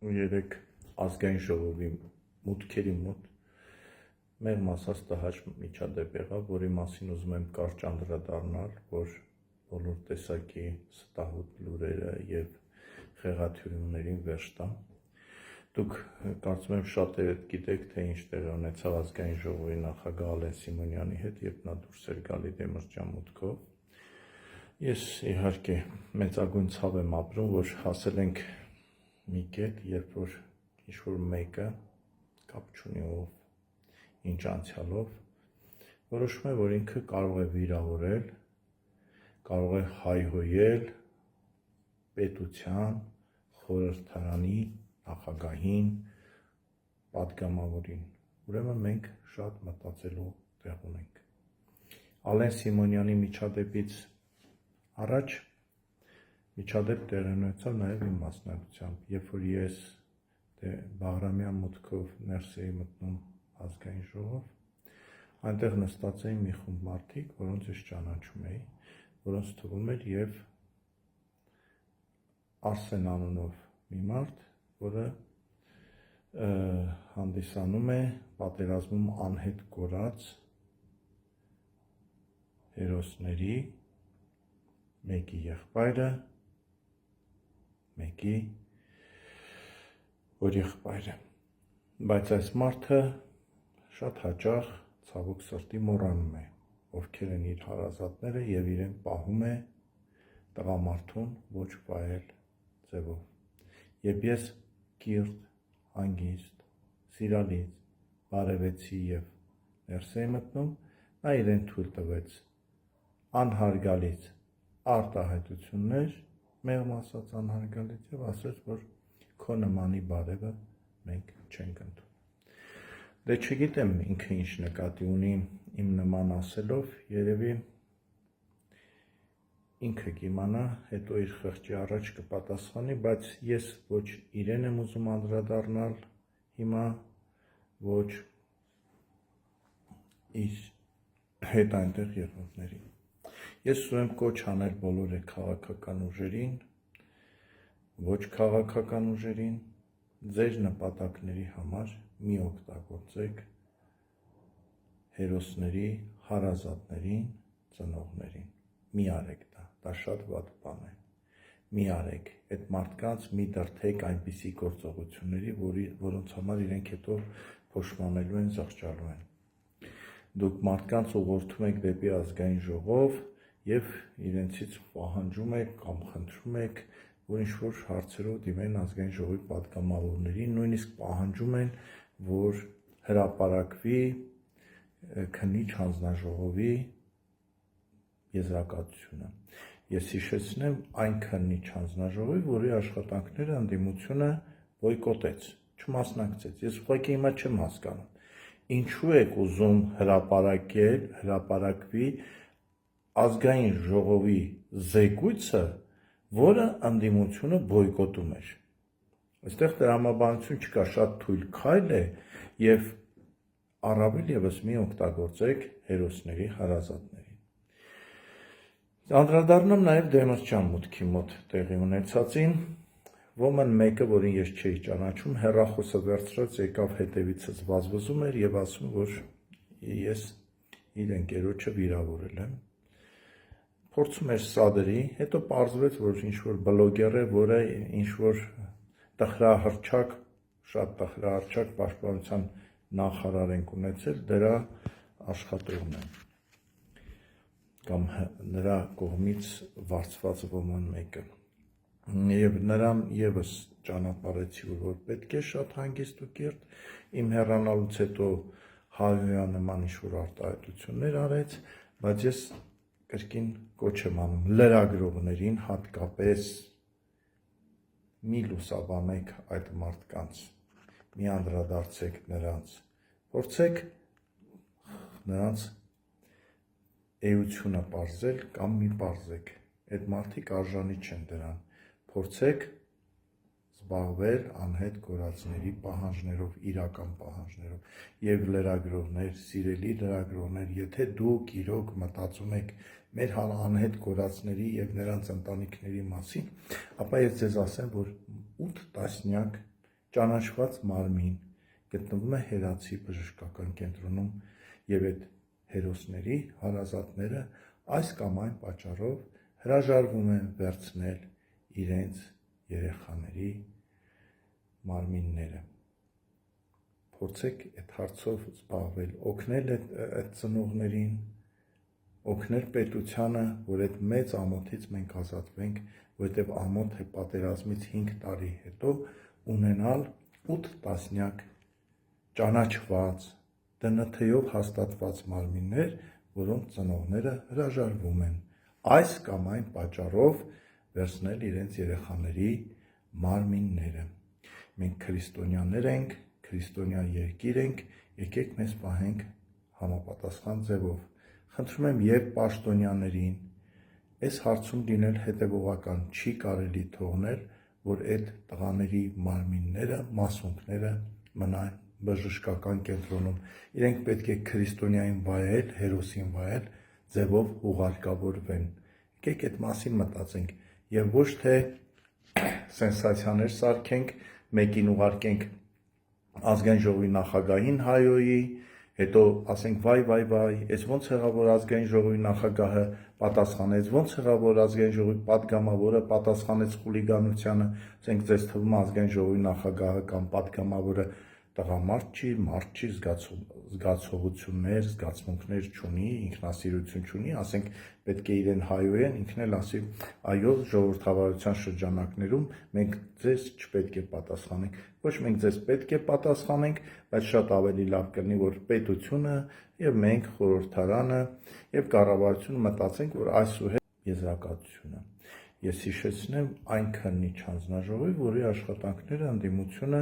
երեք ազգային ժողովի մուտքերի մոտ մեր մասած տհաճ միջադեպ եղավ, որի մասին ուզում եմ կարճ անդրադառնալ, որ բոլոր տեսակի ստահոդ լուրերը եւ խեղաթյուրումներին վերջ տամ։ Դուք կարծում եմ շատերդ գիտեք, թե ինչ տեղի ունեցավ ազգային ժողովի նախագահ Ալեն Սիմոնյանի հետ, երբ նա դուրս էր գալի Դեմիրճան մուտքով։ Ես իհարկե մեծագույն ցավ եմ ապրում, որ հասել ենք մի կետ, երբ որ ինչ-որ մեկը կապ չունի ով ինչ անցյալով, որոշում է, որ ինքը կարող է վիրավորել, կարող է հայհոյել պետության, խորհրդարանի, նախագահին, պատգամավորին։ Ուրեմն մենք շատ մտածելու տեղ ունենք։ Ալեն Սիմոնյանի միջադեպից առաջ միջադեպ տեղի ունեցավ նաև իմ մասնակցությամբ, երբ որ ես Բաղրամյան մուտքով ներս էի մտնում ազգային ժողով, այնտեղ նստած էին մի խումբ մարդիկ, որոնց ես ճանաչում էի, որոնց թվում էր եւ Արսեն անունով մի մարդ, որը հանդիսանում է պատերազմում անհետ կորած հերոսների մեկի եղբայրը, մեկի որ եղբայրը, բայց այս մարդը շատ հաճախ ցավոք սրտի մոռանում է, ովքեր են իր հարազատները եւ իրեն պահում է տղամարդուն ոչ վայել ձևով։ Երբ ես կիրթ, հանգիստ, սիրալից, բարևեցի եւ ներս էի մտնում, նա իրեն թույլ տվեց անհարգալից արտահայտություններ, մեղմ ասած անհարգալից եւ ասեց, որ քո նմանի բարևը մենք չենք ընդունում։ Դե չգիտեմ ինքը ինչ նկատի ունի իմ նման ասելով, երևի ինքը կիմանա, հետո իր խղճի առաջ կպատասխանի, բայց ես ոչ իրեն եմ ուզում անդրադառնալ հիմա, ոչ իր հետ այնտեղ եղողներին։ Ես ուզում եմ կոչ անել բոլոր քաղաքական ուժերին, ոչ քաղաքական ուժերին, ձեր նպատակների համար մի օգտագործեք հերոսների, հարազատներին, ծնողներին։ Մի արեք դա շատ վատ բան է։ Մի արեք, այդ մարդկանց մի դրդեք այնպիսի գործողությունների, որոնց համար իրենք հետո փոշմանելու են, զղջալու են։ Դուք մարդկանց ուղղորդում եք դեպի ազգային ժողով եւ իրենցից պահանջում եք կամ խնդրում եք, որ ինչ-որ հարցերով դիմեն ազգային ժողովի պատգամավորներին, նույնիսկ պահանջում են, որ հրապարակվի քննիչ հանձնաժողովի եզրակացությունը։ Ես հիշեցնեմ այն քննիչ հանձնաժողովի, որի աշխատանքները ընդդիմությունը բոյկոտեց, չմասնակցեց։ Ես ուղղակի հիմա չեմ հասկանում, ինչու եք ուզում հրապարակվի ազգային ժողովի զեկույցը, որը ընդդիմությունը բոյկոտում էր։ Այստեղ տրամաբանություն չկա, շատ թույլ քայլ է եւ առավել եւս մի օգտագործեք հերոսների հարազատներին։ Անդրադառնամ նաև Դեմիրճան մուտքի մոտ տեղի ունեցածին, ոմն մեկը, որին ես չէի ճանաչում, հեռախոսը վերցրած եկավ հետևիցս վազվզում էր եւ ասում, որ ես իր ընկերոջը վիրավորել եմ։ Փորձում էր սադրի, հետո պարզվեց, որ ինչ-որ բլոգեր է, որը ինչ-որ տխրահռչակ, շատ տխրահռչակ պաշտպանության նախարար ենք ունեցել, դրա աշխատողն է կամ նրա կողմից վարձված ոմն մեկը։ Եվ նրան եւս ճանապարհեցի, որ պետք է շատ հանգիստ ու կիրթ, իմ հեռանալուց հետո հայհոյանման ինչ-որ արտահայտություններ արեց, բայց ես կրկին կոչ եմ անում լրագրողներին հատկապես մի լուսաբանեք այդ մարդկանց, մի անդրադարձեք նրանց, փորձեք նրանց էությունը պարզել կամ մի պարզեք, այդ մարդիկ արժանի չեն դրան, փորձեք զբաղվել անհետ կորածների պահանջներով, իրական պահանջներով, եւ լրագրողներ, սիրելի լրագրողներ, եթե դուք իրոք մտածում եք մեր անհետ կորածների եւ նրանց ընտանիքների մասին, ապա ես ձեզ ասեմ, որ 8 տասնյակ ճանաչված մարմին գտնվում է հերացի բժշկական կենտրոնում եւ այդ հերոսների հարազատները այս կամ այն պատճառով հրաժարվում են վերցնել իրենց երեխաների մարմինները։ Փորձեք այդ հարցով զբաղվել, օգնել այդ ծնողներին, օգնել պետությանը, որ այդ մեծ ամոթից մենք ազատվենք, որովհետև ամոթ է պատերազմից 5 տարի հետո ունենալ 8 տասնյակ ճանաչված, ԴՆԹ-ով հաստատված մարմիններ, որոնց ծնողները հրաժարվում են այս կամ այն պատճառով վերցնել իրենց երեխաների մարմինները։ Մենք քրիստոնյաներ ենք, քրիստոնյա երկիր ենք, եկեք մեզ պահենք համապատասխան ձևով։ Խնդրում եմ եւ պաշտոնյաներին այս հարցում լինել հետևողական, չի կարելի թողնել, որ այդ տղաների մարմինները, մասունքները մնան բժշկական կենտրոնում։ Իրենք պետք է քրիստոնյային վայել, հերոսին վայել, ձևով ուղարկավորվեն։ Եկեք այդ մասին մտածենք եւ ոչ թե սենսացիաներ սարքենք, մեկին ուղարկենք ազգային ժողովի նախագահին հայոյի, հետո ասենք վայ, այս ոնց եղավ որ ազգային ժողովի նախագահը պատասխանեց, ոնց եղավ որ ազգային ժողովի պատգամավորը պատասխանեց խուլիգանությանը, ասենք ձեզ թվում է ազգային ժողովի նախագահը կամ պատգամավորը տղամարդ չի, մարդ չի, զգացողություններ, զգացմունքներ չունի, ինքնասիրություն չունի, ասենք պետք է իրեն հայոյեն, ինքն էլ ասի, այո, ժողովրդավարության շրջանակներում մենք ձեզ չպետք է պատասխանենք, ոչ մենք ձեզ պետք է պատասխանենք, բայց շատ ավելի լավ կլինի, որ պետությունը եւ մենք խորհրդարանը եւ կառավարությունը մտածենք, որ այսուհետ եզրակացությունը։ Ես հիշեցնեմ այն քննիչ հանձնաժողովի, որի աշխատանքները ընդդիմությունը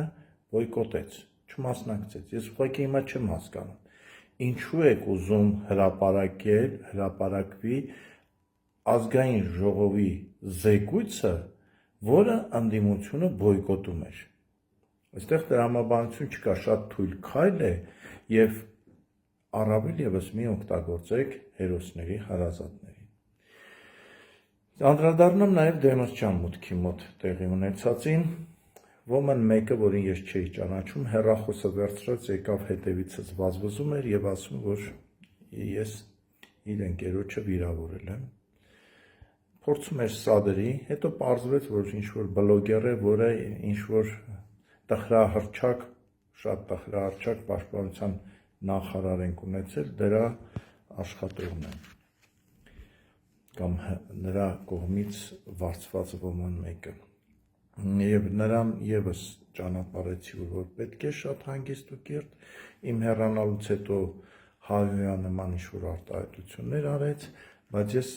բոյկոտեց, չմասնակցեց։ Ես ուղղակի հիմա չեմ հասկանում, ինչու եք ուզում հրապարակվի ազգային ժողովի զեկույցը, որը ընդդիմությունը բոյկոտում էր։ Այստեղ տրամաբանություն չկա, շատ թույլ քայլ է եւ առավել եւս մի օգտագործեք հերոսների հարազատներին։ Անդրադառնամ նաեւ Դեմիրճան մուտքի մոտ տեղի ունեցածին, ոմն մեկը, որին ես չէի ճանաչում, հեռախոսը վերցրած եկավ հետևիցս վազվզում էր եւ ասում, որ ես իր ընկերոջը վիրավորել եմ։ Փորձում էր սադրի, հետո պարզվեց, որ ինչ-որ բլոգեր է, որը ինչ-որ տխրահռչակ, շատ տխրահռչակ պաշտպանության նախարար ենք ունեցել, դրա աշխատողն է կամ նրա կողմից վարձված ոմն մեկը։ Եվ նրան եւս ճանապարհեցի, որ պետք է շատ հանգիստ ու կիրթ, իմ հեռանալուց հետո հայոյանման ինչ-որ արտահայտություններ արեց, բայց ես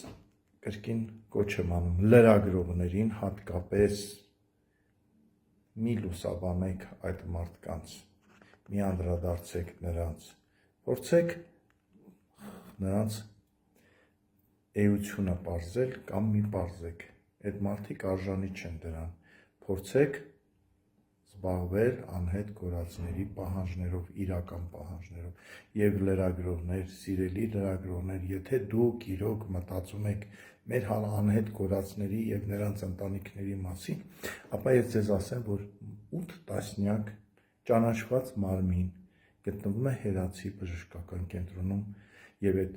կրկին կոչ եմ անում լրագրողներին հատկապես մի լուսաբանեք այդ մարդկանց, մի անդրադարձեք նրանց, փորձեք նրանց էությունը պարզել կամ մի պարզեք, այդ մարդիկ արժանի չեն դրան, փորձեք զբաղվել անհետ կորածների պահանջներով, իրական պահանջներով եւ լրագրողներ, սիրելի լրագրողներ, եթե դուք իրոք մտածում եք մեր անհետ կորածների եւ նրանց ընտանիքների մասին, ապա ես ձեզ ասեմ, որ 8 տասնյակ ճանաչված մարմին գտնվում է հերացի բժշկական կենտրոնում եւ այդ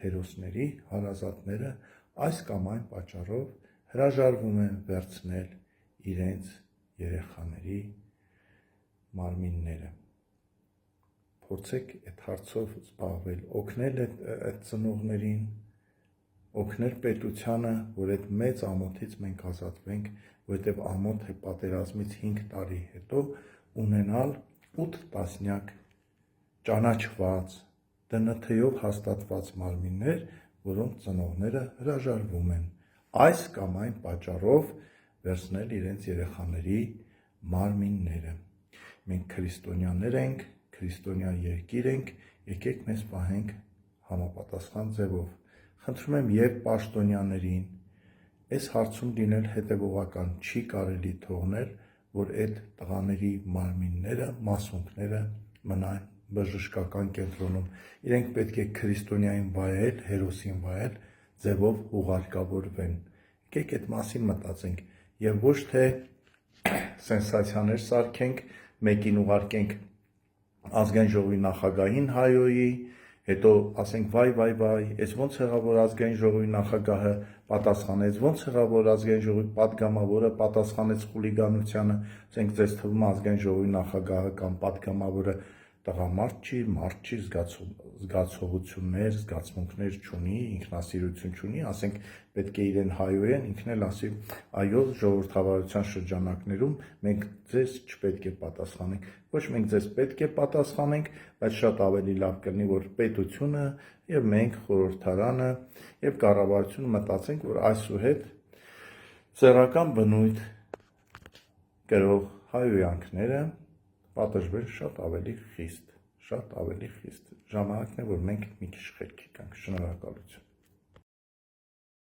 հերոսների հարազատները այս կամ այն պատճառով հրաժարվում են վերցնել իրենց երեխաների մարմինները։ Փորձեք այդ հարցով զբաղվել, օգնել այդ ծնողներին, օգնել պետությանը, որ այդ մեծ ամոթից մենք ազատվենք, որովհետև ամոթ է պատերազմից 5 տարի հետո ունենալ 8 տասնյակ ճանաչված, ԴՆԹ-ով հաստատված մարմիններ, որոնց ծնողները հրաժարվում են այս կամ այն պատճառով վերցնել իրենց երեխաների մարմինները։ Մենք քրիստոնյաներ ենք, քրիստոնյա երկիր ենք, եկեք մեզ պահենք համապատասխան ձևով։ Խնդրում եմ եւ պաշտոնյաներին այս հարցում լինել հետևողական, չի կարելի թողնել, որ այդ տղաների մարմինները, մասունքները մնան բժշկական կենտրոնում։ Իրենք պետք է քրիստոնյային վայել, հերոսին վայել, ձևով ուղարկավորվեն։ Եկեք այդ մասին մտածենք եւ ոչ թե սենսացիաներ սարքենք, մեկին ուղարկենք ազգային ժողովի նախագահին հայոյի, հետո ասենք վայ, այս ոնց եղավ որ ազգային ժողովի նախագահը պատասխանեց, ոնց եղավ որ ազգային ժողովի падգամավորը պատասխանեց խուլիգանությանը, ասենք ձեզ թվում է ազգային ժողովի նախագահը կամ падգամավորը տղամարդ չի, զգացողություններ, զգացմունքներ չունի, ինքնասիրություն չունի, ասենք պետք է իրեն հայոյեն, ինքն էլ ասի, այո, ժողովրդավարության շրջանակներում մենք ձեզ չպետք է պատասխանենք, ոչ մենք ձեզ պետք է պատասխանենք, բայց շատ ավելի լավ կլինի, որ պետությունը եւ մենք խորհրդարանը եւ կառավարությունը մտածենք, որ այսուհետ սեռական բնույթ կրող հայոյանքները պատժվել շատ ավելի խիստ, ժամանակն է, որ մենք մի քիչ խելքի գանք, շնորհակալություն։